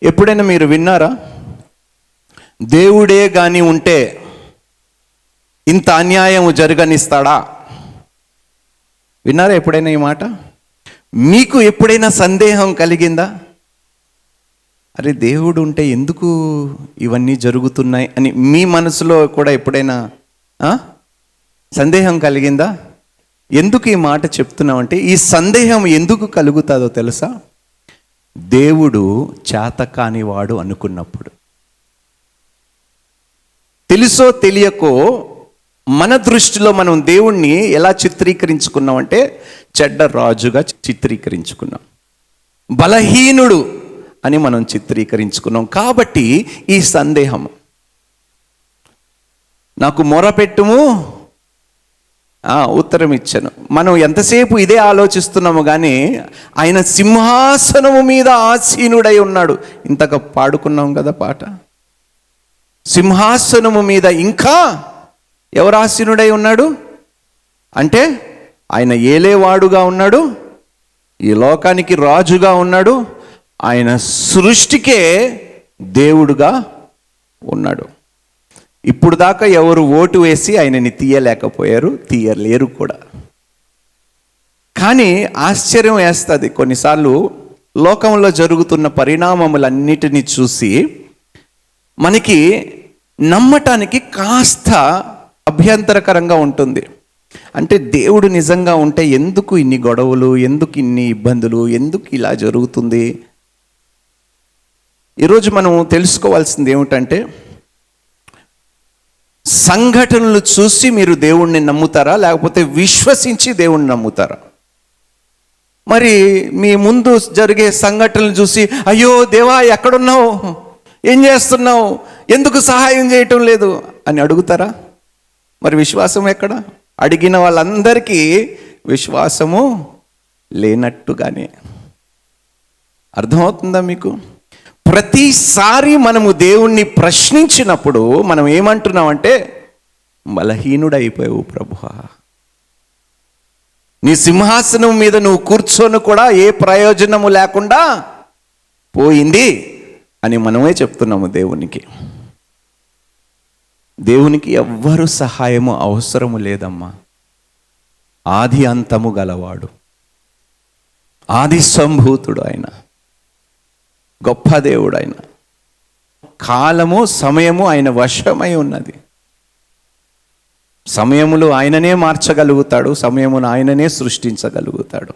ఎప్పుడైనా మీరు విన్నారా, దేవుడే గాని ఉంటే ఇంత అన్యాయం జరగనిస్తాడా? విన్నారా ఎప్పుడైనా ఈ మాట? మీకు ఎప్పుడైనా సందేహం కలిగిందా? అరే, దేవుడు ఉంటే ఎందుకు ఇవన్నీ జరుగుతున్నాయి అని మీ మనసులో కూడా ఎప్పుడైనా సందేహం కలిగిందా? ఎందుకు ఈ మాట చెప్తున్నామంటే, ఈ సందేహం ఎందుకు కలుగుతుందో తెలుసా? దేవుడు చేతకానివాడు అనుకున్నప్పుడు. తెలుసో తెలియకో మన దృష్టిలో మనం దేవుణ్ణి ఎలా చిత్రీకరించుకున్నామంటే, చెడ్డ రాజుగా చిత్రీకరించుకున్నాం, బలహీనుడు అని మనం చిత్రీకరించుకున్నాం. కాబట్టి ఈ సందేహం, నాకు మొరపెట్టుము ఉత్తరం ఇచ్చాను. మనం ఎంతసేపు ఇదే ఆలోచిస్తున్నాము కానీ ఆయన సింహాసనము మీద ఆసీనుడై ఉన్నాడు. ఇంతగా పాడుకున్నాం కదా పాట. సింహాసనము మీద ఇంకా ఎవరు ఆసీనుడై ఉన్నాడు అంటే, ఆయన ఏలేవాడుగా ఉన్నాడు, ఈ లోకానికి రాజుగా ఉన్నాడు, ఆయన సృష్టికే దేవుడుగా ఉన్నాడు. ఇప్పుడు దాకా ఎవరు ఓటు వేసి ఆయనని తీయలేకపోయారు, తీయలేరు కూడా. కానీ ఆశ్చర్యం వేస్తుంది కొన్నిసార్లు లోకంలో జరుగుతున్న పరిణామములన్నిటినీ చూసి మనకి నమ్మటానికి కాస్త అభ్యంతరకరంగా ఉంటుంది. అంటే దేవుడు నిజంగా ఉంటే ఎందుకు ఇన్ని గొడవలు, ఎందుకు ఇన్ని ఇబ్బందులు, ఎందుకు ఇలా జరుగుతుంది? ఈరోజు మనం తెలుసుకోవాల్సింది ఏమిటంటే, సంఘటనలు చూసి మీరు దేవుణ్ణి నమ్ముతారా, లేకపోతే విశ్వసించి దేవుణ్ణి నమ్ముతారా? మరి మీ ముందు జరిగే సంఘటనలు చూసి, అయ్యో దేవా ఎక్కడున్నావు, ఏం చేస్తున్నావు, ఎందుకు సహాయం చేయటం లేదు అని అడుగుతారా? మరి విశ్వాసం ఎక్కడ? అడిగిన వాళ్ళందరికీ విశ్వాసము లేనట్టుగానే. అర్థమవుతుందా మీకు? ప్రతిసారి మనము దేవుణ్ణి ప్రశ్నించినప్పుడు మనం ఏమంటున్నామంటే, బలహీనుడైపోయావు ప్రభువా, నీ సింహాసనం మీద నువ్వు కూర్చొని కూడా ఏ ప్రయోజనము లేకుండా పోయింది అని మనమే చెప్తున్నాము దేవునికి. దేవునికి ఎవ్వరు సహాయము అవసరము లేదమ్మా. ఆది అంతము గలవాడు, ఆది సంభూతుడు ఆయన, గొప్ప దేవుడు ఆయన. కాలము సమయము ఆయన వశమై ఉన్నది. సమయములు ఆయననే మార్చగలుగుతాడు, సమయమును ఆయననే సృష్టించగలుగుతాడు.